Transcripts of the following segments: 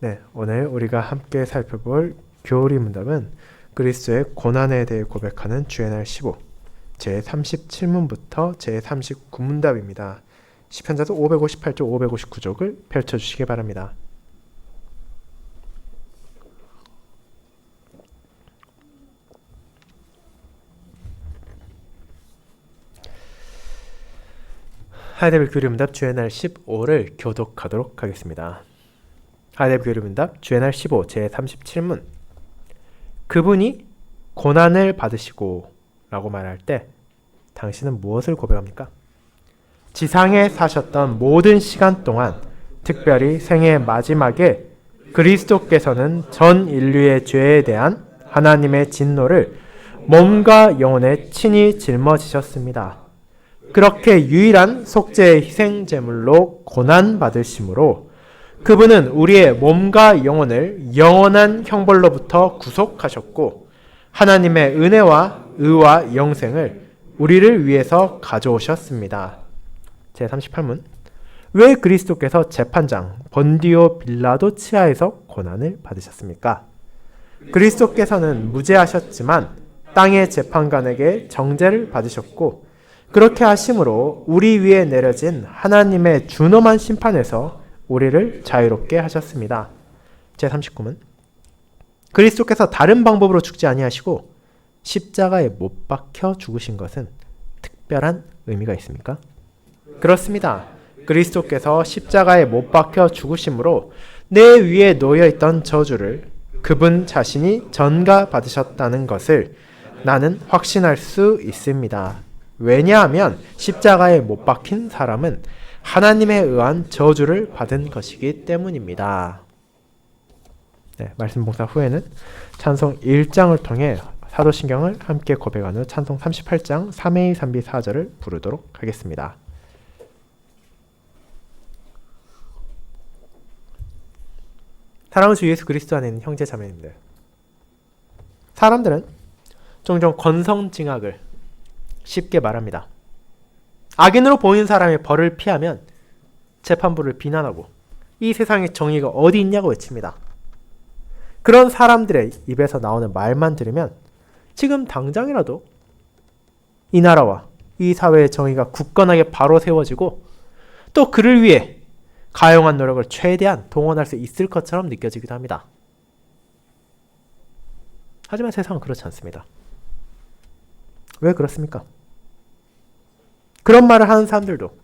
네, 오늘 우리가 함께 살펴볼 교리 문답은 그리스도의 고난에 대해 고백하는 주의 날 15, 제37문부터 제39문답입니다. 시편자도 558쪽, 559쪽을 펼쳐주시기 바랍니다. 하이데벨 교리 문답 주의 날 15를 교독하도록 하겠습니다. 하이데벨 교리 문답 주의 날 15, 제37문. 그분이 고난을 받으시고 라고 말할 때 당신은 무엇을 고백합니까? 지상에 사셨던 모든 시간 동안, 특별히 생애의 마지막에 그리스도께서는 전 인류의 죄에 대한 하나님의 진노를 몸과 영혼에 친히 짊어지셨습니다. 그렇게 유일한 속죄의 희생 제물로 고난 받으심으로 그분은 우리의 몸과 영혼을 영원한 형벌로부터 구속하셨고 하나님의 은혜와 의와 영생을 우리를 위해서 가져오셨습니다. 제38문. 왜 그리스도께서 재판장 본디오 빌라도 치하에서 고난을 받으셨습니까? 그리스도께서는 무죄하셨지만 땅의 재판관에게 정죄를 받으셨고 그렇게 하심으로 우리 위에 내려진 하나님의 준엄한 심판에서 우리를 자유롭게 하셨습니다. 제39문. 그리스도께서 다른 방법으로 죽지 아니하시고 십자가에 못 박혀 죽으신 것은 특별한 의미가 있습니까? 그렇습니다. 그리스도께서 십자가에 못 박혀 죽으심으로 내 위에 놓여있던 저주를 그분 자신이 전가받으셨다는 것을 나는 확신할 수 있습니다. 왜냐하면 십자가에 못 박힌 사람은 하나님에 의한 저주를 받은 것이기 때문입니다. 네, 말씀 봉사 후에는 찬송 1장을 통해 사도신경을 함께 고백하는 찬송 38장 3A 3B 4절을 부르도록 하겠습니다. 사랑하는 주 예수 그리스도 안에 있는 형제 자매님들, 사람들은 종종 권성징악을 쉽게 말합니다. 악인으로 보이는 사람의 벌을 피하면 재판부를 비난하고 이 세상에 정의가 어디 있냐고 외칩니다. 그런 사람들의 입에서 나오는 말만 들으면 지금 당장이라도 이 나라와 이 사회의 정의가 굳건하게 바로 세워지고 또 그를 위해 가용한 노력을 최대한 동원할 수 있을 것처럼 느껴지기도 합니다. 하지만 세상은 그렇지 않습니다. 왜 그렇습니까? 그런 말을 하는 사람들도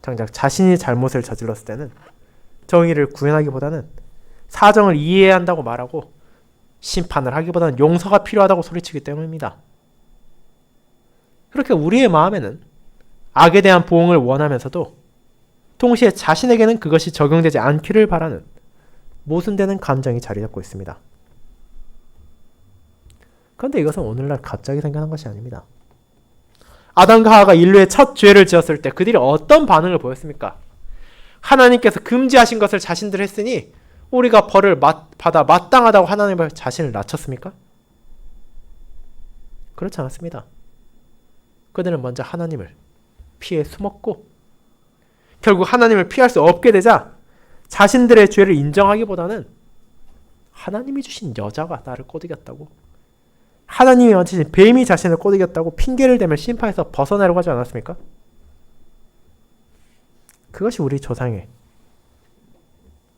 정작 자신이 잘못을 저질렀을 때는 정의를 구현하기보다는 사정을 이해해야 한다고 말하고 심판을 하기보다는 용서가 필요하다고 소리치기 때문입니다. 그렇게 우리의 마음에는 악에 대한 보응을 원하면서도 동시에 자신에게는 그것이 적용되지 않기를 바라는 모순되는 감정이 자리 잡고 있습니다. 그런데 이것은 오늘날 갑자기 생겨난 것이 아닙니다. 아담과 하와가 인류의 첫 죄를 지었을 때 그들이 어떤 반응을 보였습니까? 하나님께서 금지하신 것을 자신들 했으니 우리가 벌을 받아 마땅하다고 하나님의 자신을 낮췄습니까? 그렇지 않았습니다. 그들은 먼저 하나님을 피해 숨었고 결국 하나님을 피할 수 없게 되자 자신들의 죄를 인정하기보다는 하나님이 주신 여자가 나를 꼬드겼다고, 하나님이 만드신 뱀이 자신을 꼬드겼다고 핑계를 대며 심판에서 벗어나려고 하지 않았습니까? 그것이 우리 조상의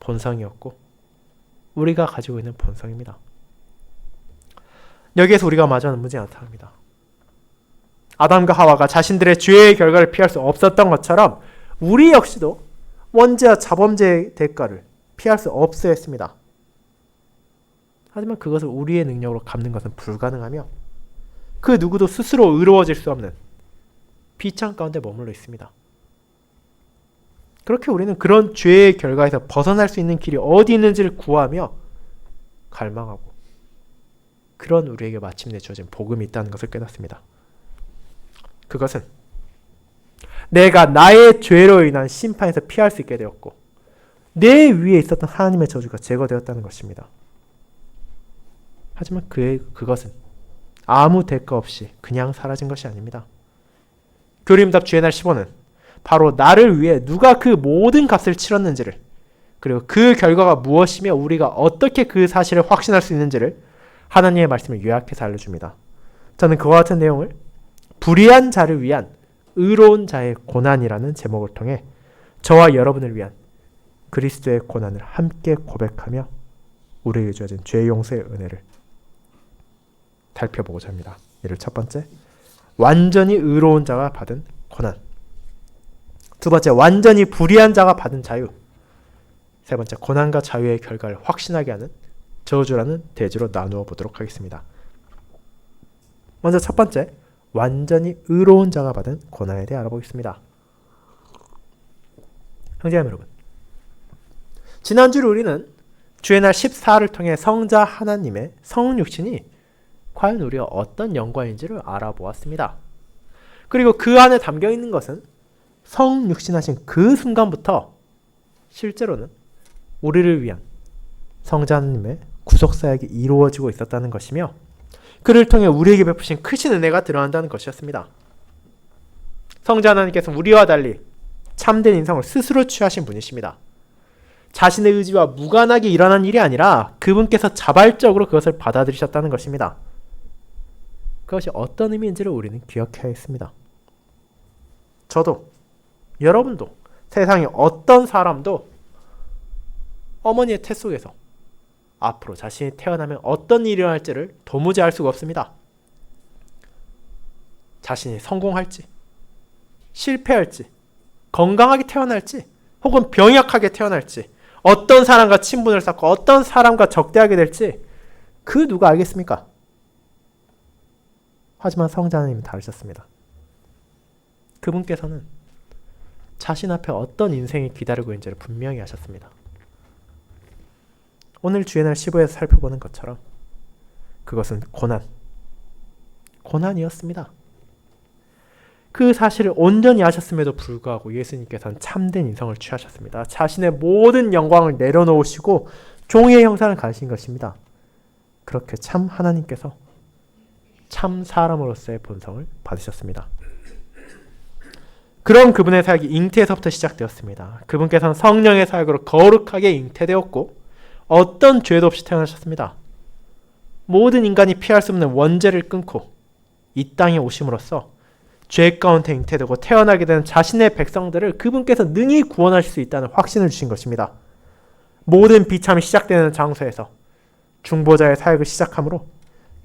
본성이었고 우리가 가지고 있는 본성입니다. 여기에서 우리가 마주하는 문제가 나타납니다. 아담과 하와가 자신들의 죄의 결과를 피할 수 없었던 것처럼 우리 역시도 원죄와 자범죄의 대가를 피할 수 없어야 했습니다. 하지만 그것을 우리의 능력으로 갚는 것은 불가능하며 그 누구도 스스로 의로워질 수 없는 비참 가운데 머물러 있습니다. 그렇게 우리는 그런 죄의 결과에서 벗어날 수 있는 길이 어디 있는지를 구하며 갈망하고 그런 우리에게 마침내 주어진 복음이 있다는 것을 깨닫습니다. 그것은 내가 나의 죄로 인한 심판에서 피할 수 있게 되었고 내 위에 있었던 하나님의 저주가 제거되었다는 것입니다. 하지만 그것은 아무 대가 없이 그냥 사라진 것이 아닙니다. 교리문답 주의 날 15는 바로 나를 위해 누가 그 모든 값을 치렀는지를 그리고 그 결과가 무엇이며 우리가 어떻게 그 사실을 확신할 수 있는지를 하나님의 말씀을 요약해서 알려줍니다. 저는 그와 같은 내용을 불의한 자를 위한 의로운 자의 고난이라는 제목을 통해 저와 여러분을 위한 그리스도의 고난을 함께 고백하며 우리에게 주어진 죄 용서의 은혜를 살펴보고자 합니다. 이를 첫 번째, 완전히 의로운 자가 받은 고난. 두 번째, 완전히 불의한 자가 받은 자유. 세 번째, 고난과 자유의 결과를 확신하게 하는 저주라는 대주로 나누어 보도록 하겠습니다. 먼저 첫 번째, 완전히 의로운 자가 받은 고난에 대해 알아보겠습니다. 형제자매 여러분, 지난주에 우리는 주의 날 14를 통해 성자 하나님의 성육신이 과연 우리가 어떤 영광인지를 알아보았습니다. 그리고 그 안에 담겨있는 것은 성육신하신 그 순간부터 실제로는 우리를 위한 성자 하나님의 구속사역이 이루어지고 있었다는 것이며 그를 통해 우리에게 베푸신 크신 은혜가 드러난다는 것이었습니다. 성자 하나님께서 우리와 달리 참된 인성을 스스로 취하신 분이십니다. 자신의 의지와 무관하게 일어난 일이 아니라 그분께서 자발적으로 그것을 받아들이셨다는 것입니다. 그것이 어떤 의미인지를 우리는 기억해야 했습니다. 저도, 여러분도, 세상의 어떤 사람도 어머니의 태 속에서 앞으로 자신이 태어나면 어떤 일이 일어날지를 도무지 알 수가 없습니다. 자신이 성공할지, 실패할지, 건강하게 태어날지, 혹은 병약하게 태어날지, 어떤 사람과 친분을 쌓고 어떤 사람과 적대하게 될지 그 누가 알겠습니까? 하지만 성자 하나님은 다르셨습니다. 그분께서는 자신 앞에 어떤 인생이 기다리고 있는지를 분명히 하셨습니다. 오늘 주의 날 15에서 살펴보는 것처럼 그것은 고난이었습니다. 그 사실을 온전히 아셨음에도 불구하고 예수님께서는 참된 인성을 취하셨습니다. 자신의 모든 영광을 내려놓으시고 종의 형상을 가지신 것입니다. 그렇게 참 하나님께서 참 사람으로서의 본성을 받으셨습니다. 그런 그분의 사역이 잉태에서부터 시작되었습니다. 그분께서는 성령의 사역으로 거룩하게 잉태되었고 어떤 죄도 없이 태어나셨습니다. 모든 인간이 피할 수 없는 원죄를 끊고 이 땅에 오심으로써 죄 가운데 잉태되고 태어나게 되는 자신의 백성들을 그분께서 능히 구원하실 수 있다는 확신을 주신 것입니다. 모든 비참이 시작되는 장소에서 중보자의 사역을 시작함으로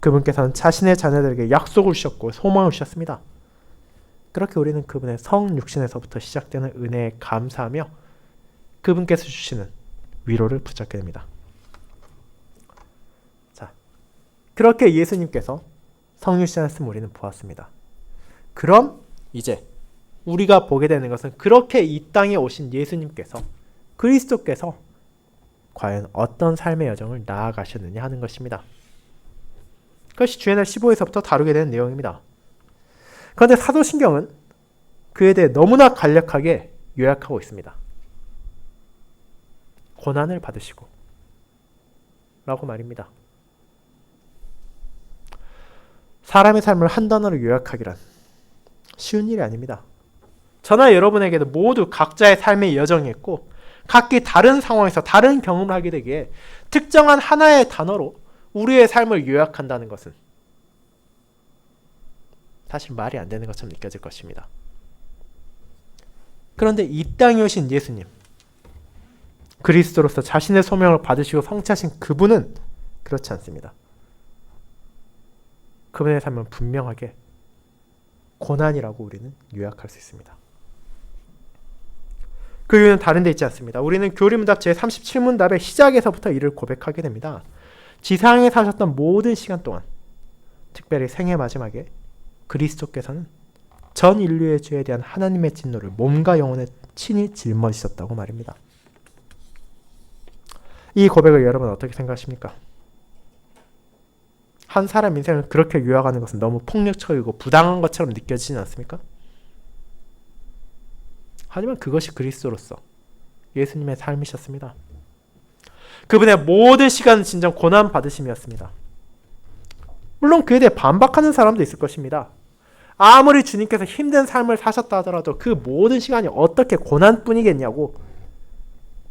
그분께서는 자신의 자녀들에게 약속을 주셨고 소망을 주셨습니다. 그렇게 우리는 그분의 성육신에서부터 시작되는 은혜에 감사하며 그분께서 주시는 위로를 붙잡게 됩니다. 자, 그렇게 예수님께서 성육신하셨음을 우리는 보았습니다. 그럼 이제 우리가 보게 되는 것은 그렇게 이 땅에 오신 예수님께서 그리스도께서 과연 어떤 삶의 여정을 나아가셨느냐 하는 것입니다. 그것이 주의 날 15에서부터 다루게 되는 내용입니다. 그런데 사도신경은 그에 대해 너무나 간략하게 요약하고 있습니다. 고난을 받으시고 라고 말입니다. 사람의 삶을 한 단어로 요약하기란 쉬운 일이 아닙니다. 저나 여러분에게도 모두 각자의 삶의 여정이 있고 각기 다른 상황에서 다른 경험을 하게 되기에 특정한 하나의 단어로 우리의 삶을 요약한다는 것은 사실 말이 안 되는 것처럼 느껴질 것입니다. 그런데 이 땅에 오신 예수님, 그리스도로서 자신의 소명을 받으시고 성취하신 그분은 그렇지 않습니다. 그분의 삶은 분명하게 고난이라고 우리는 요약할 수 있습니다. 그 이유는 다른 데 있지 않습니다. 우리는 교리문답 제37문답의 시작에서부터 이를 고백하게 됩니다. 지상에 사셨던 모든 시간 동안, 특별히 생애 마지막에 그리스도께서는 전 인류의 죄에 대한 하나님의 진노를 몸과 영혼에 친히 짊어지셨다고 말입니다. 이 고백을 여러분 어떻게 생각하십니까? 한 사람 인생을 그렇게 요약하는 것은 너무 폭력적이고 부당한 것처럼 느껴지진 않습니까? 하지만 그것이 그리스도로서 예수님의 삶이셨습니다. 그분의 모든 시간은 진정 고난 받으심이었습니다. 물론 그에 대해 반박하는 사람도 있을 것입니다. 아무리 주님께서 힘든 삶을 사셨다 하더라도 그 모든 시간이 어떻게 고난뿐이겠냐고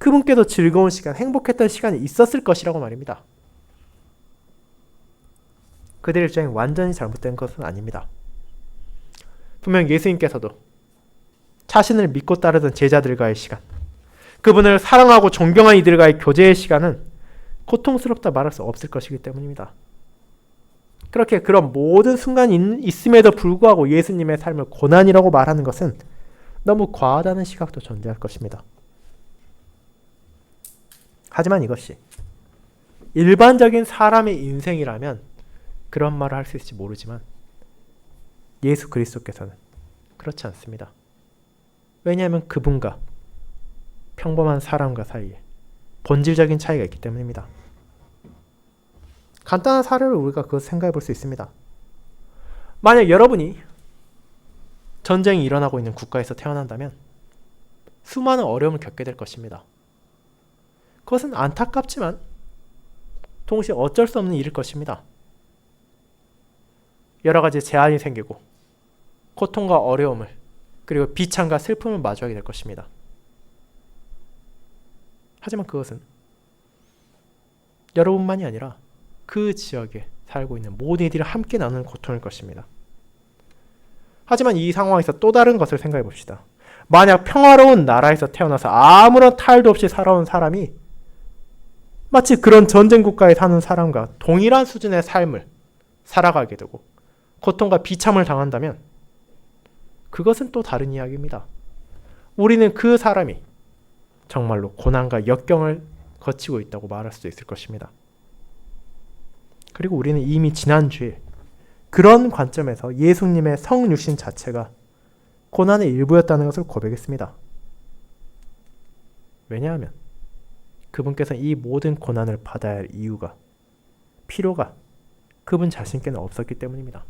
그분께도 즐거운 시간, 행복했던 시간이 있었을 것이라고 말입니다. 그들의 입장이 완전히 잘못된 것은 아닙니다. 분명 예수님께서도 자신을 믿고 따르던 제자들과의 시간, 그분을 사랑하고 존경한 이들과의 교제의 시간은 고통스럽다 말할 수 없을 것이기 때문입니다. 그렇게 그런 모든 순간이 있음에도 불구하고 예수님의 삶을 고난이라고 말하는 것은 너무 과하다는 시각도 존재할 것입니다. 하지만 이것이 일반적인 사람의 인생이라면 그런 말을 할 수 있을지 모르지만 예수 그리스도께서는 그렇지 않습니다. 왜냐하면 그분과 평범한 사람과 사이에 본질적인 차이가 있기 때문입니다. 간단한 사례를 우리가 그것 생각해 볼 수 있습니다. 만약 여러분이 전쟁이 일어나고 있는 국가에서 태어난다면 수많은 어려움을 겪게 될 것입니다. 그것은 안타깝지만 동시에 어쩔 수 없는 일일 것입니다. 여러 가지 제한이 생기고 고통과 어려움을 그리고 비참과 슬픔을 마주하게 될 것입니다. 하지만 그것은 여러분만이 아니라 그 지역에 살고 있는 모든 이들이 함께 나누는 고통일 것입니다. 하지만 이 상황에서 또 다른 것을 생각해 봅시다. 만약 평화로운 나라에서 태어나서 아무런 탈도 없이 살아온 사람이 마치 그런 전쟁 국가에 사는 사람과 동일한 수준의 삶을 살아가게 되고 고통과 비참을 당한다면 그것은 또 다른 이야기입니다. 우리는 그 사람이 정말로 고난과 역경을 거치고 있다고 말할 수 있을 것입니다. 그리고 우리는 이미 지난주에 그런 관점에서 예수님의 성육신 자체가 고난의 일부였다는 것을 고백했습니다. 왜냐하면 그분께서는 이 모든 고난을 받아야 할 이유가, 필요가 그분 자신께는 없었기 때문입니다.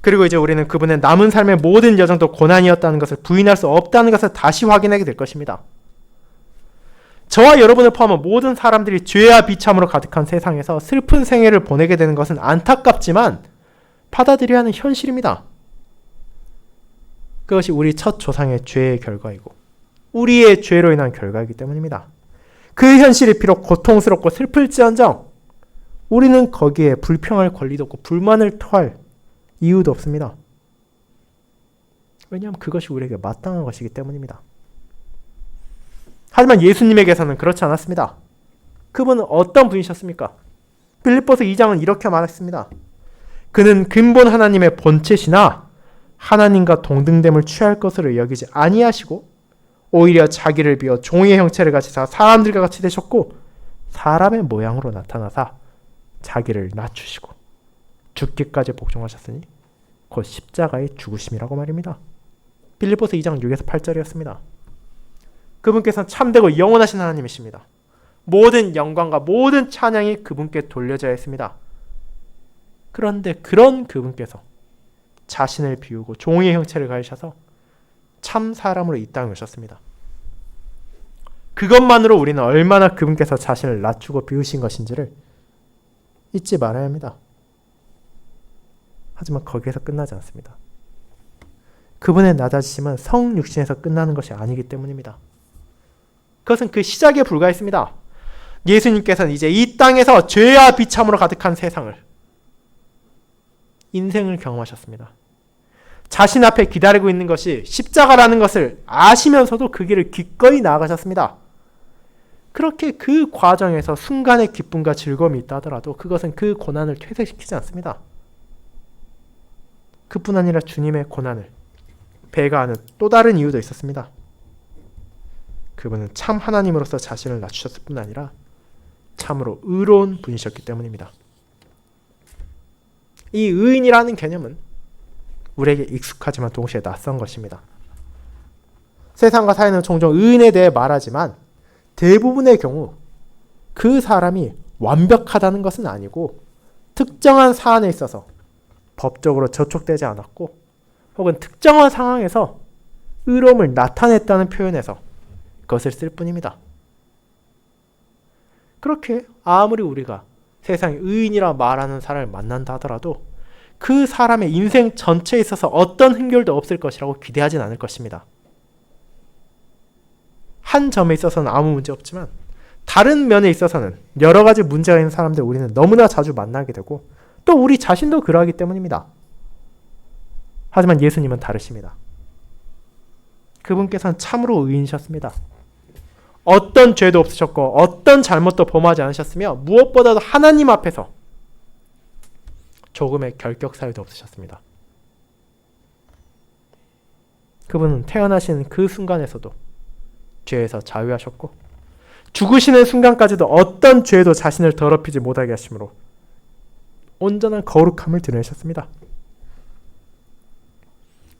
그리고 이제 우리는 그분의 남은 삶의 모든 여정도 고난이었다는 것을 부인할 수 없다는 것을 다시 확인하게 될 것입니다. 저와 여러분을 포함한 모든 사람들이 죄와 비참으로 가득한 세상에서 슬픈 생애를 보내게 되는 것은 안타깝지만 받아들여야 하는 현실입니다. 그것이 우리 첫 조상의 죄의 결과이고 우리의 죄로 인한 결과이기 때문입니다. 그 현실이 비록 고통스럽고 슬플지언정 우리는 거기에 불평할 권리도 없고 불만을 토할 이유도 없습니다. 왜냐하면 그것이 우리에게 마땅한 것이기 때문입니다. 하지만 예수님에게서는 그렇지 않았습니다. 그분은 어떤 분이셨습니까? 빌립보서 2장은 이렇게 말했습니다. 그는 근본 하나님의 본체시나 하나님과 동등됨을 취할 것으로 여기지 아니하시고 오히려 자기를 비워 종의 형체를 가지사 사람들과 같이 되셨고 사람의 모양으로 나타나사 자기를 낮추시고 죽기까지 복종하셨으니 곧 십자가의 죽으심이라고 말입니다. 빌립보서 2장 6에서 8절이었습니다. 그분께서는 참되고 영원하신 하나님이십니다. 모든 영광과 모든 찬양이 그분께 돌려져야 했습니다. 그런데 그런 그분께서 자신을 비우고 종의 형체를 가지셔서 참 사람으로 이 땅에 오셨습니다. 그것만으로 우리는 얼마나 그분께서 자신을 낮추고 비우신 것인지를 잊지 말아야 합니다. 하지만 거기에서 끝나지 않습니다. 그분의 낮아지심은 성육신에서 끝나는 것이 아니기 때문입니다. 그것은 그 시작에 불과했습니다. 예수님께서는 이제 이 땅에서 죄와 비참으로 가득한 세상을, 인생을 경험하셨습니다. 자신 앞에 기다리고 있는 것이 십자가라는 것을 아시면서도 그 길을 기꺼이 나아가셨습니다. 그렇게 그 과정에서 순간의 기쁨과 즐거움이 있다 하더라도 그것은 그 고난을 퇴색시키지 않습니다. 그뿐 아니라 주님의 고난을 배가하는 또 다른 이유도 있었습니다. 그분은 참 하나님으로서 자신을 낮추셨을 뿐 아니라 참으로 의로운 분이셨기 때문입니다. 이 의인이라는 개념은 우리에게 익숙하지만 동시에 낯선 것입니다. 세상과 사회는 종종 의인에 대해 말하지만 대부분의 경우 그 사람이 완벽하다는 것은 아니고 특정한 사안에 있어서 법적으로 저촉되지 않았고 혹은 특정한 상황에서 의로움을 나타냈다는 표현에서 그것을 쓸 뿐입니다. 그렇게 아무리 우리가 세상에 의인이라 말하는 사람을 만난다 하더라도 그 사람의 인생 전체에 있어서 어떤 흥결도 없을 것이라고 기대하진 않을 것입니다. 한 점에 있어서는 아무 문제 없지만 다른 면에 있어서는 여러 가지 문제가 있는 사람들 우리는 너무나 자주 만나게 되고 또 우리 자신도 그러하기 때문입니다. 하지만 예수님은 다르십니다. 그분께서는 참으로 의인이셨습니다. 어떤 죄도 없으셨고 어떤 잘못도 범하지 않으셨으며 무엇보다도 하나님 앞에서 조금의 결격 사유도 없으셨습니다. 그분은 태어나신 그 순간에서도 죄에서 자유하셨고 죽으시는 순간까지도 어떤 죄도 자신을 더럽히지 못하게 하심으로 온전한 거룩함을 드러내셨습니다.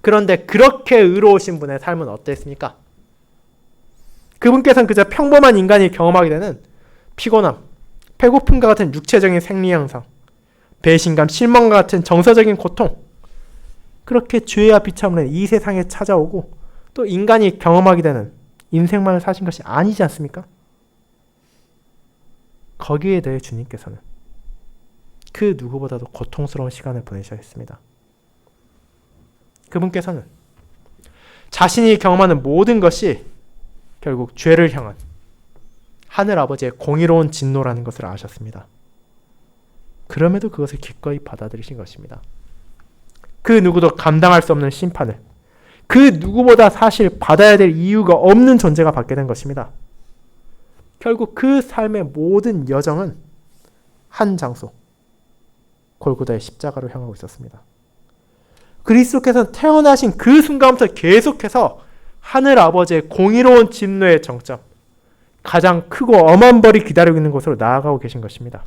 그런데 그렇게 의로우신 분의 삶은 어땠습니까? 그분께서는 그저 평범한 인간이 경험하게 되는 피곤함, 배고픔과 같은 육체적인 생리 현상, 배신감, 실망과 같은 정서적인 고통, 그렇게 죄와 비참으로 이 세상에 찾아오고 또 인간이 경험하게 되는 인생만을 사신 것이 아니지 않습니까? 거기에 대해 주님께서는 그 누구보다도 고통스러운 시간을 보내셔야 했습니다. 그분께서는 자신이 경험하는 모든 것이 결국 죄를 향한 하늘 아버지의 공의로운 진노라는 것을 아셨습니다. 그럼에도 그것을 기꺼이 받아들이신 것입니다. 그 누구도 감당할 수 없는 심판을 그 누구보다 사실 받아야 될 이유가 없는 존재가 받게 된 것입니다. 결국 그 삶의 모든 여정은 한 장소, 골고다의 십자가로 향하고 있었습니다. 그리스도께서는 태어나신 그 순간부터 계속해서 하늘 아버지의 공의로운 진노의 정점, 가장 크고 엄한 벌이 기다리고 있는 곳으로 나아가고 계신 것입니다.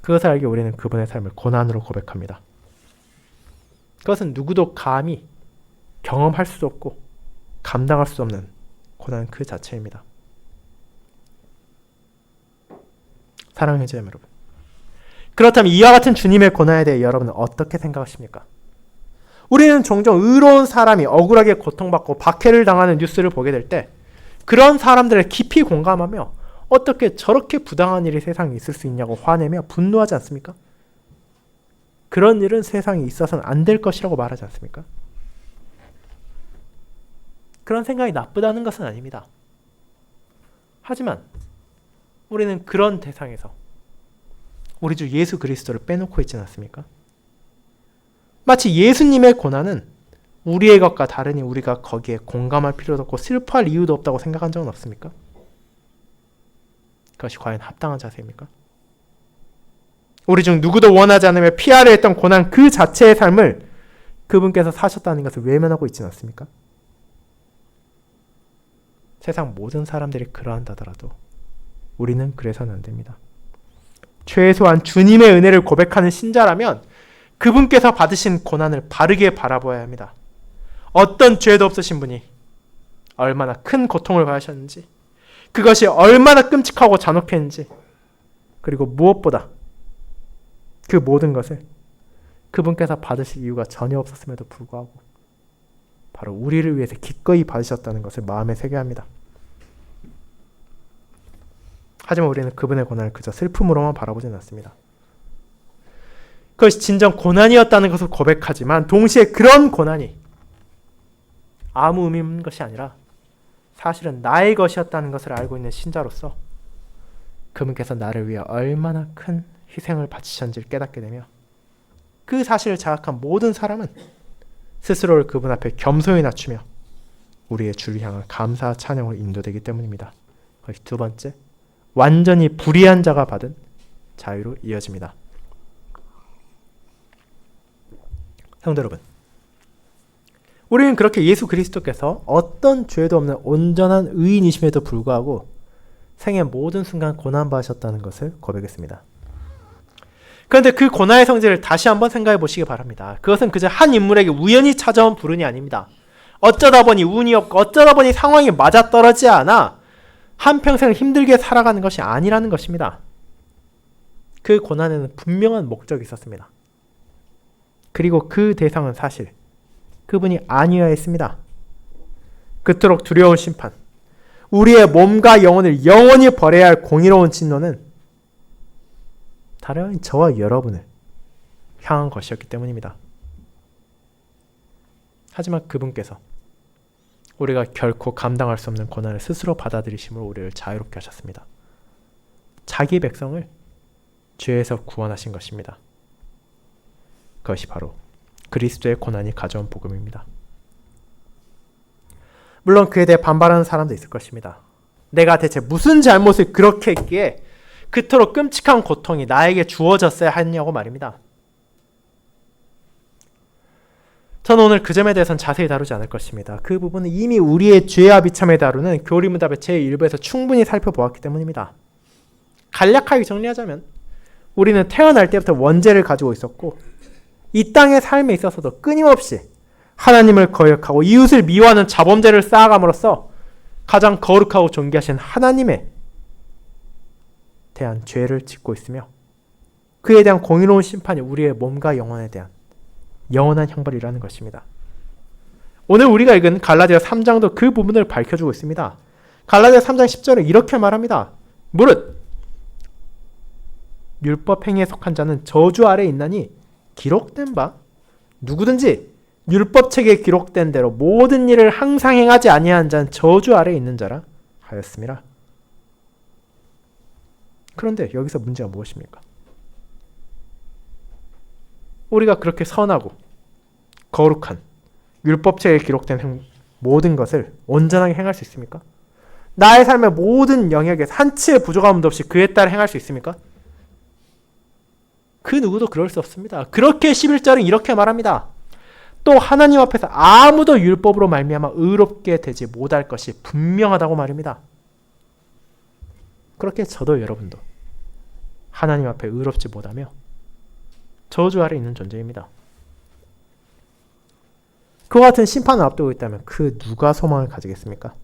그것을 알게 우리는 그분의 삶을 고난으로 고백합니다. 그것은 누구도 감히 경험할 수 없고 감당할 수 없는 고난 그 자체입니다. 사랑하는 형제 여러분, 그렇다면 이와 같은 주님의 고난에 대해 여러분은 어떻게 생각하십니까? 우리는 종종 의로운 사람이 억울하게 고통받고 박해를 당하는 뉴스를 보게 될 때 그런 사람들을 깊이 공감하며 어떻게 저렇게 부당한 일이 세상에 있을 수 있냐고 화내며 분노하지 않습니까? 그런 일은 세상에 있어서는 안 될 것이라고 말하지 않습니까? 그런 생각이 나쁘다는 것은 아닙니다. 하지만 우리는 그런 대상에서 우리 주 예수 그리스도를 빼놓고 있지 않습니까? 마치 예수님의 고난은 우리의 것과 다르니 우리가 거기에 공감할 필요도 없고 슬퍼할 이유도 없다고 생각한 적은 없습니까? 그것이 과연 합당한 자세입니까? 우리 중 누구도 원하지 않으며 피하려 했던 고난 그 자체의 삶을 그분께서 사셨다는 것을 외면하고 있지는 않습니까? 세상 모든 사람들이 그러한다더라도 우리는 그래서는 안 됩니다. 최소한 주님의 은혜를 고백하는 신자라면 그분께서 받으신 고난을 바르게 바라보아야 합니다. 어떤 죄도 없으신 분이 얼마나 큰 고통을 받으셨는지, 그것이 얼마나 끔찍하고 잔혹했는지, 그리고 무엇보다 그 모든 것을 그분께서 받으실 이유가 전혀 없었음에도 불구하고 바로 우리를 위해서 기꺼이 받으셨다는 것을 마음에 새겨야 합니다. 하지만 우리는 그분의 고난을 그저 슬픔으로만 바라보지는 않습니다. 그것이 진정 고난이었다는 것을 고백하지만 동시에 그런 고난이 아무 의미 없는 것이 아니라 사실은 나의 것이었다는 것을 알고 있는 신자로서 그분께서 나를 위해 얼마나 큰 희생을 바치셨는지를 깨닫게 되며 그 사실을 자각한 모든 사람은 스스로를 그분 앞에 겸손히 낮추며 우리의 주를 향한 감사 찬양으로 인도되기 때문입니다. 그것이 두 번째, 완전히 불의한 자가 받은 자유로 이어집니다. 성도 여러분, 우리는 그렇게 예수 그리스도께서 어떤 죄도 없는 온전한 의인이심에도 불구하고 생의 모든 순간 고난받으셨다는 것을 고백했습니다. 그런데 그 고난의 성질을 다시 한번 생각해 보시기 바랍니다. 그것은 그저 한 인물에게 우연히 찾아온 불운이 아닙니다. 어쩌다 보니 운이 없고 어쩌다 보니 상황이 맞아떨어지지 않아 한평생을 힘들게 살아가는 것이 아니라는 것입니다. 그 고난에는 분명한 목적이 있었습니다. 그리고 그 대상은 사실 그분이 아니어야 했습니다. 그토록 두려운 심판, 우리의 몸과 영혼을 영원히 버려야 할 공의로운 진노는 다름 아닌 저와 여러분을 향한 것이었기 때문입니다. 하지만 그분께서 우리가 결코 감당할 수 없는 고난을 스스로 받아들이심으로 우리를 자유롭게 하셨습니다. 자기 백성을 죄에서 구원하신 것입니다. 그것이 바로 그리스도의 고난이 가져온 복음입니다. 물론 그에 대해 반발하는 사람도 있을 것입니다. 내가 대체 무슨 잘못을 그렇게 했기에 그토록 끔찍한 고통이 나에게 주어졌어야 했냐고 말입니다. 저는 오늘 그 점에 대해서는 자세히 다루지 않을 것입니다. 그 부분은 이미 우리의 죄와 비참에 다루는 교리문답의 제1부에서 충분히 살펴보았기 때문입니다. 간략하게 정리하자면 우리는 태어날 때부터 원죄를 가지고 있었고 이 땅의 삶에 있어서도 끊임없이 하나님을 거역하고 이웃을 미워하는 자범죄를 쌓아감으로써 가장 거룩하고 존귀하신 하나님에 대한 죄를 짓고 있으며 그에 대한 공의로운 심판이 우리의 몸과 영혼에 대한 영원한 형벌이라는 것입니다. 오늘 우리가 읽은 갈라디아 3장도 그 부분을 밝혀주고 있습니다. 갈라디아 3장 10절에 이렇게 말합니다. 무릇 율법 행위에 속한 자는 저주 아래 있나니 기록된 바 누구든지 율법책에 기록된 대로 모든 일을 항상 행하지 아니한 자는 저주 아래 있는 자라 하였습니다. 그런데 여기서 문제가 무엇입니까? 우리가 그렇게 선하고 거룩한 율법책에 기록된 모든 것을 온전하게 행할 수 있습니까? 나의 삶의 모든 영역에 한치의 부족함도 없이 그에 따라 행할 수 있습니까? 그 누구도 그럴 수 없습니다. 그렇게 11절은 이렇게 말합니다. 또 하나님 앞에서 아무도 율법으로 말미암아 의롭게 되지 못할 것이 분명하다고 말입니다. 그렇게 저도 여러분도 하나님 앞에 의롭지 못하며 저주 아래 있는 존재입니다. 그와 같은 심판을 앞두고 있다면 그 누가 소망을 가지겠습니까?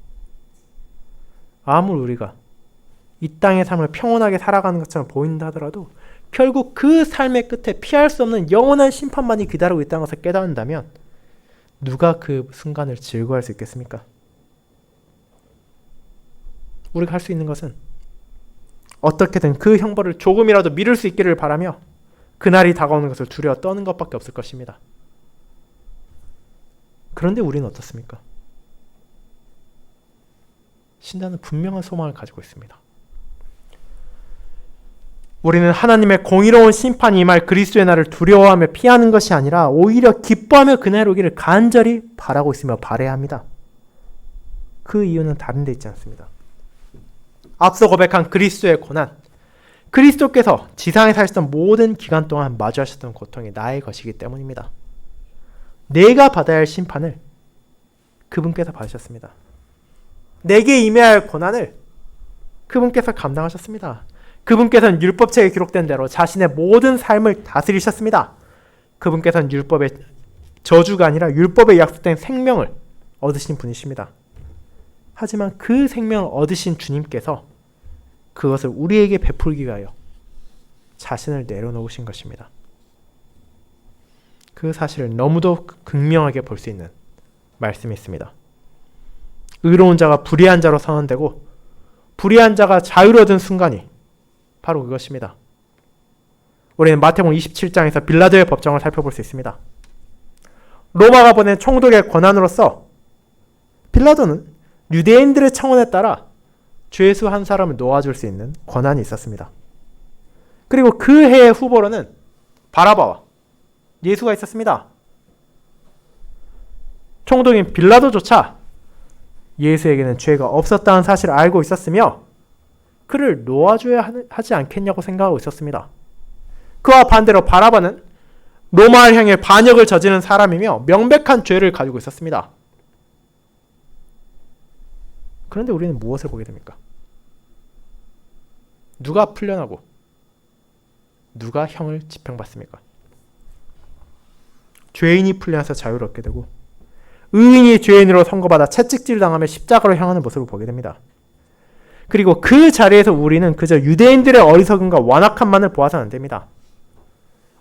아무리 우리가 이 땅의 삶을 평온하게 살아가는 것처럼 보인다 하더라도 결국 그 삶의 끝에 피할 수 없는 영원한 심판만이 기다리고 있다는 것을 깨닫는다면 누가 그 순간을 즐거워할 수 있겠습니까? 우리가 할 수 있는 것은 어떻게든 그 형벌을 조금이라도 미룰 수 있기를 바라며 그날이 다가오는 것을 두려워 떠는 것밖에 없을 것입니다. 그런데 우리는 어떻습니까? 신자는 분명한 소망을 가지고 있습니다. 우리는 하나님의 공의로운 심판이 임할 그리스도의 날을 두려워하며 피하는 것이 아니라 오히려 기뻐하며 그날 오기를 간절히 바라고 있으며 바라야 합니다. 그 이유는 다른 데 있지 않습니다. 앞서 고백한 그리스도의 고난, 그리스도께서 지상에 사셨던 모든 기간 동안 마주하셨던 고통이 나의 것이기 때문입니다. 내가 받아야 할 심판을 그분께서 받으셨습니다. 내게 임해야 할 고난을 그분께서 감당하셨습니다. 그분께서는 율법책에 기록된 대로 자신의 모든 삶을 다스리셨습니다. 그분께서는 율법의 저주가 아니라 율법에 약속된 생명을 얻으신 분이십니다. 하지만 그 생명을 얻으신 주님께서 그것을 우리에게 베풀기 위하여 자신을 내려놓으신 것입니다. 그 사실을 너무도 극명하게 볼 수 있는 말씀이 있습니다. 의로운 자가 불의한 자로 선언되고 불의한 자가 자유를 얻은 순간이 바로 그것입니다. 우리는 마태복음 27장에서 빌라도의 법정을 살펴볼 수 있습니다. 로마가 보낸 총독의 권한으로서 빌라도는 유대인들의 청원에 따라 죄수 한 사람을 놓아줄 수 있는 권한이 있었습니다. 그리고 그 해의 후보로는 바라바와 예수가 있었습니다. 총독인 빌라도조차 예수에게는 죄가 없었다는 사실을 알고 있었으며 그를 놓아줘야 하지 않겠냐고 생각하고 있었습니다. 그와 반대로 바라바는 로마를 향해 반역을 저지른 사람이며 명백한 죄를 가지고 있었습니다. 그런데 우리는 무엇을 보게 됩니까? 누가 풀려나고 누가 형을 집행받습니까? 죄인이 풀려나서 자유를 얻게 되고 의인이 죄인으로 선고받아 채찍질 당하며 십자가로 향하는 모습을 보게 됩니다. 그리고 그 자리에서 우리는 그저 유대인들의 어리석음과 완악함만을 보아서는 안 됩니다.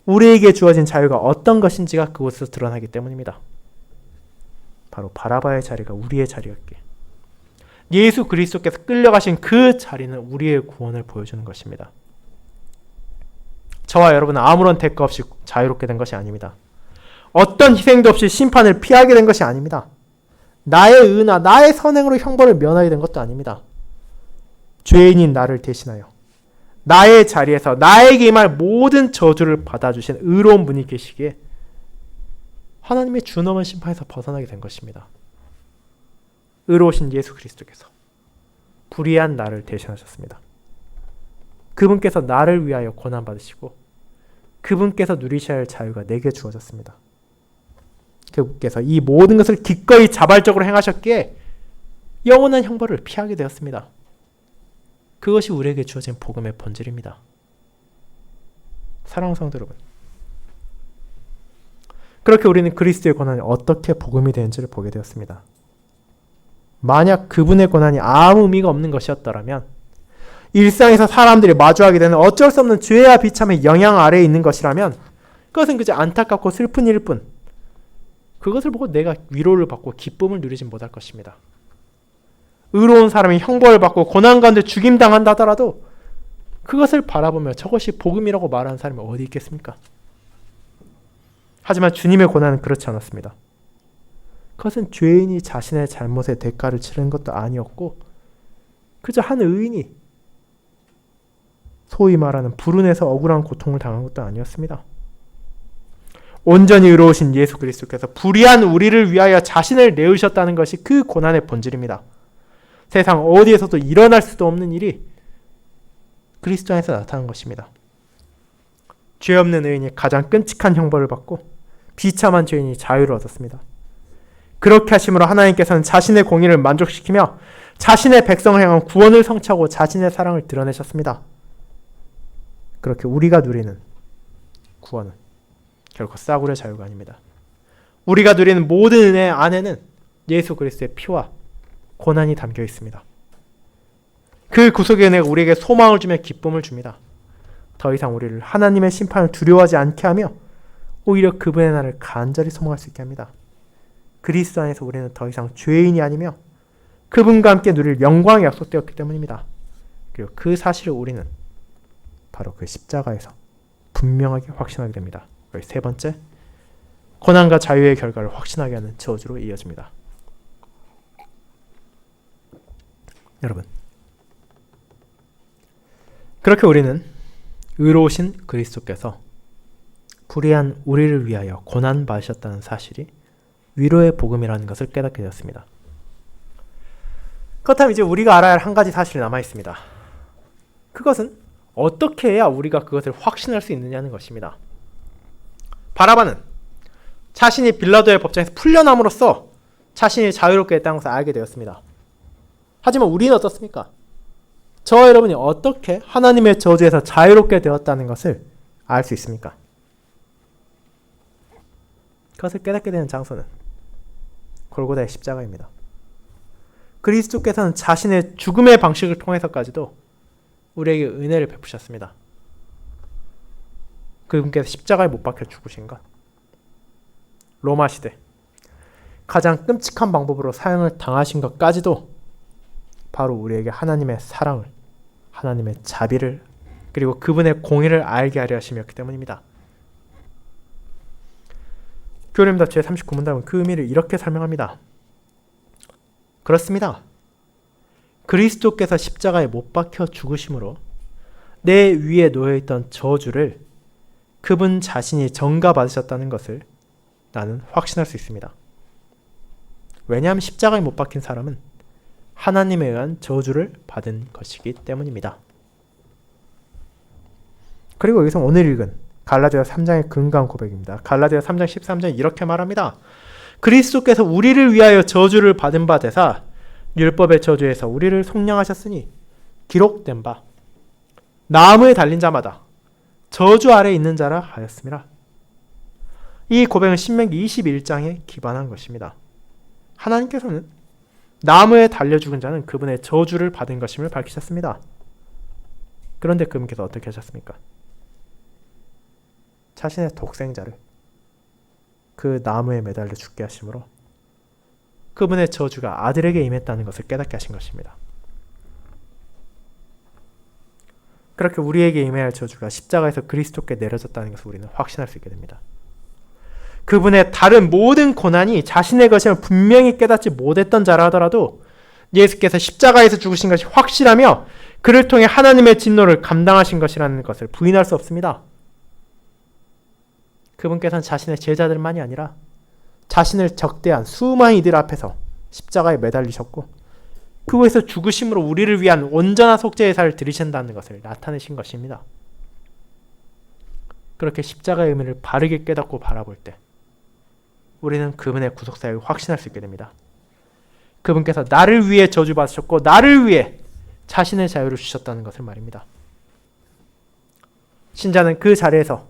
우리에게 주어진 자유가 어떤 것인지가 그곳에서 드러나기 때문입니다. 바로 바라바의 자리가 우리의 자리였기에 예수 그리스도께서 끌려가신 그 자리는 우리의 구원을 보여주는 것입니다. 저와 여러분은 아무런 대가 없이 자유롭게 된 것이 아닙니다. 어떤 희생도 없이 심판을 피하게 된 것이 아닙니다. 나의 의나 나의 선행으로 형벌을 면하게 된 것도 아닙니다. 죄인인 나를 대신하여 나의 자리에서 나에게 임할 모든 저주를 받아주신 의로운 분이 계시기에 하나님의 준엄한 심판에서 벗어나게 된 것입니다. 의로우신 예수 그리스도께서 불의한 나를 대신하셨습니다. 그분께서 나를 위하여 고난받으시고 그분께서 누리셔야 할 자유가 내게 주어졌습니다. 그분께서 이 모든 것을 기꺼이 자발적으로 행하셨기에 영원한 형벌을 피하게 되었습니다. 그것이 우리에게 주어진 복음의 본질입니다. 사랑하는 성도 여러분, 그렇게 우리는 그리스도의 고난이 어떻게 복음이 되는지를 보게 되었습니다. 만약 그분의 고난이 아무 의미가 없는 것이었더라면 일상에서 사람들이 마주하게 되는 어쩔 수 없는 죄와 비참의 영향 아래에 있는 것이라면 그것은 그저 안타깝고 슬픈 일일 뿐 그것을 보고 내가 위로를 받고 기쁨을 누리진 못할 것입니다. 의로운 사람이 형벌을 받고 고난 가운데 죽임당한다 하더라도 그것을 바라보며 저것이 복음이라고 말하는 사람이 어디 있겠습니까? 하지만 주님의 고난은 그렇지 않았습니다. 그것은 죄인이 자신의 잘못의 대가를 치르는 것도 아니었고 그저 한 의인이 소위 말하는 불운에서 억울한 고통을 당한 것도 아니었습니다. 온전히 의로우신 예수 그리스도께서 불의한 우리를 위하여 자신을 내으셨다는 것이 그 고난의 본질입니다. 세상 어디에서도 일어날 수도 없는 일이 그리스도 안에서 나타난 것입니다. 죄 없는 의인이 가장 끔찍한 형벌을 받고 비참한 죄인이 자유를 얻었습니다. 그렇게 하심으로 하나님께서는 자신의 공의를 만족시키며 자신의 백성을 향한 구원을 성취하고 자신의 사랑을 드러내셨습니다. 그렇게 우리가 누리는 구원은 결코 싸구려 자유가 아닙니다. 우리가 누리는 모든 은혜 안에는 예수 그리스도의 피와 고난이 담겨 있습니다. 그 구속의 은혜가 우리에게 소망을 주며 기쁨을 줍니다. 더 이상 우리를 하나님의 심판을 두려워하지 않게 하며 오히려 그분의 날을 간절히 소망할 수 있게 합니다. 그리스도 안에서 우리는 더 이상 죄인이 아니며 그분과 함께 누릴 영광이 약속되었기 때문입니다. 그리고 그 사실을 우리는 바로 그 십자가에서 분명하게 확신하게 됩니다. 세 번째, 고난과 자유의 결과를 확신하게 하는 저주로 이어집니다. 여러분, 그렇게 우리는 의로우신 그리스도께서 불의한 우리를 위하여 고난 받으셨다는 사실이 위로의 복음이라는 것을 깨닫게 되었습니다. 그렇다면 이제 우리가 알아야 할 한 가지 사실이 남아 있습니다. 그것은 어떻게 해야 우리가 그것을 확신할 수 있느냐는 것입니다. 바라바는 자신이 빌라도의 법정에서 풀려남으로써 자신이 자유롭게 됐다는 것을 알게 되었습니다. 하지만 우리는 어떻습니까? 저와 여러분이 어떻게 하나님의 저주에서 자유롭게 되었다는 것을 알 수 있습니까? 그것을 깨닫게 되는 장소는 골고다의 십자가입니다. 그리스도께서는 자신의 죽음의 방식을 통해서까지도 우리에게 은혜를 베푸셨습니다. 그분께서 십자가에 못 박혀 죽으신 것, 로마 시대 가장 끔찍한 방법으로 사형을 당하신 것까지도 바로 우리에게 하나님의 사랑을, 하나님의 자비를, 그리고 그분의 공의를 알게 하려 하심이었기 때문입니다. 교리문답 제39문답은 그 의미를 이렇게 설명합니다. 그렇습니다. 그리스도께서 십자가에 못 박혀 죽으심으로 내 위에 놓여있던 저주를 그분 자신이 전가받으셨다는 것을 나는 확신할 수 있습니다. 왜냐하면 십자가에 못 박힌 사람은 하나님에 의한 저주를 받은 것이기 때문입니다. 그리고 여기서 오늘 읽은 갈라디아 3장의 근거한 고백입니다. 갈라디아 3장 13절에 이렇게 말합니다. 그리스도께서 우리를 위하여 저주를 받은 바 되사 율법의 저주에서 우리를 속량하셨으니 기록된 바 나무에 달린 자마다 저주 아래 있는 자라 하였습니다. 이 고백은 신명기 21장에 기반한 것입니다. 하나님께서는 나무에 달려 죽은 자는 그분의 저주를 받은 것임을 밝히셨습니다. 그런데 그분께서 어떻게 하셨습니까? 자신의 독생자를 그 나무에 매달려 죽게 하심으로 그분의 저주가 아들에게 임했다는 것을 깨닫게 하신 것입니다. 그렇게 우리에게 임해야 할 저주가 십자가에서 그리스도께 내려졌다는 것을 우리는 확신할 수 있게 됩니다. 그분의 다른 모든 고난이 자신의 것임을 분명히 깨닫지 못했던 자라 하더라도 예수께서 십자가에서 죽으신 것이 확실하며 그를 통해 하나님의 진노를 감당하신 것이라는 것을 부인할 수 없습니다. 그분께서는 자신의 제자들만이 아니라 자신을 적대한 수많은 이들 앞에서 십자가에 매달리셨고 그곳에서 죽으심으로 우리를 위한 온전한 속죄 제사를 드리신다는 것을 나타내신 것입니다. 그렇게 십자가의 의미를 바르게 깨닫고 바라볼 때 우리는 그분의 구속사역을 확신할 수 있게 됩니다. 그분께서 나를 위해 저주받으셨고 나를 위해 자신의 자유를 주셨다는 것을 말입니다. 신자는 그 자리에서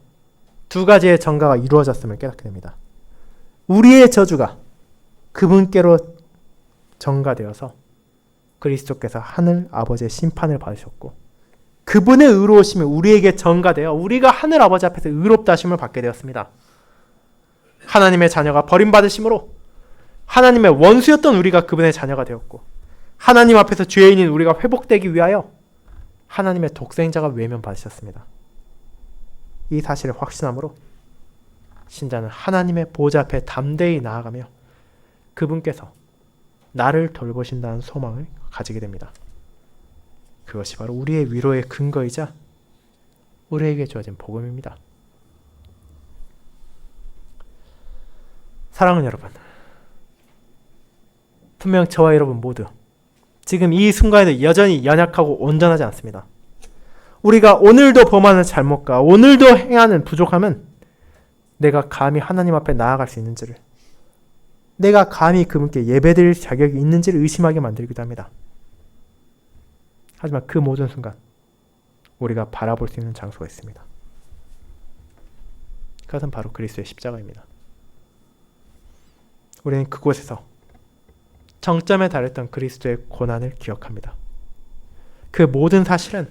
두 가지의 전가가 이루어졌음을 깨닫게 됩니다. 우리의 저주가 그분께로 전가되어서 그리스도께서 하늘 아버지의 심판을 받으셨고 그분의 의로우심이 우리에게 전가되어 우리가 하늘 아버지 앞에서 의롭다 하심을 받게 되었습니다. 하나님의 자녀가 버림받으심으로 하나님의 원수였던 우리가 그분의 자녀가 되었고 하나님 앞에서 죄인인 우리가 회복되기 위하여 하나님의 독생자가 외면받으셨습니다. 이 사실을 확신함으로 신자는 하나님의 보좌 앞에 담대히 나아가며 그분께서 나를 돌보신다는 소망을 가지게 됩니다. 그것이 바로 우리의 위로의 근거이자 우리에게 주어진 복음입니다. 사랑하는 여러분, 분명 저와 여러분 모두 지금 이 순간에도 여전히 연약하고 온전하지 않습니다. 우리가 오늘도 범하는 잘못과 오늘도 행하는 부족함은 내가 감히 하나님 앞에 나아갈 수 있는지를, 내가 감히 그분께 예배드릴 자격이 있는지를 의심하게 만들기도 합니다. 하지만 그 모든 순간 우리가 바라볼 수 있는 장소가 있습니다. 그것은 바로 그리스도의 십자가입니다. 우리는 그곳에서 정점에 달했던 그리스도의 고난을 기억합니다. 그 모든 사실은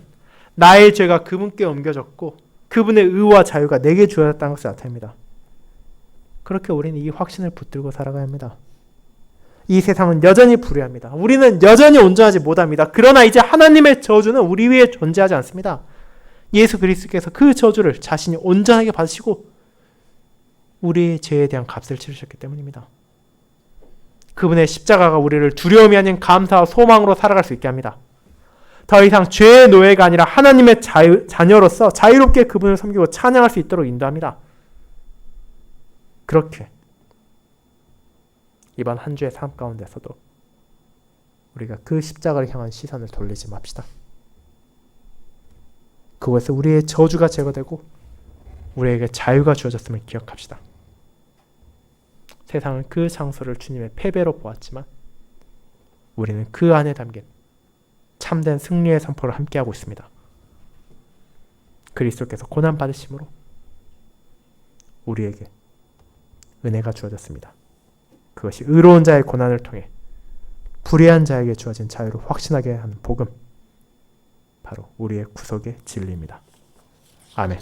나의 죄가 그분께 옮겨졌고 그분의 의와 자유가 내게 주어졌다는 것을 나타냅니다. 그렇게 우리는 이 확신을 붙들고 살아가야 합니다. 이 세상은 여전히 불의합니다. 우리는 여전히 온전하지 못합니다. 그러나 이제 하나님의 저주는 우리 위에 존재하지 않습니다. 예수 그리스도께서 그 저주를 자신이 온전하게 받으시고 우리의 죄에 대한 값을 치르셨기 때문입니다. 그분의 십자가가 우리를 두려움이 아닌 감사와 소망으로 살아갈 수 있게 합니다. 더 이상 죄의 노예가 아니라 하나님의 자녀로서 자유롭게 그분을 섬기고 찬양할 수 있도록 인도합니다. 그렇게 이번 한 주의 삶 가운데서도 우리가 그 십자가를 향한 시선을 돌리지 맙시다. 그곳에서 우리의 저주가 제거되고 우리에게 자유가 주어졌음을 기억합시다. 세상은 그 장소를 주님의 패배로 보았지만 우리는 그 안에 담긴 참된 승리의 선포를 함께하고 있습니다. 그리스도께서 고난받으심으로 우리에게 은혜가 주어졌습니다. 그것이 의로운 자의 고난을 통해 불의한 자에게 주어진 자유를 확신하게 하는 복음, 바로 우리의 구속의 진리입니다. 아멘.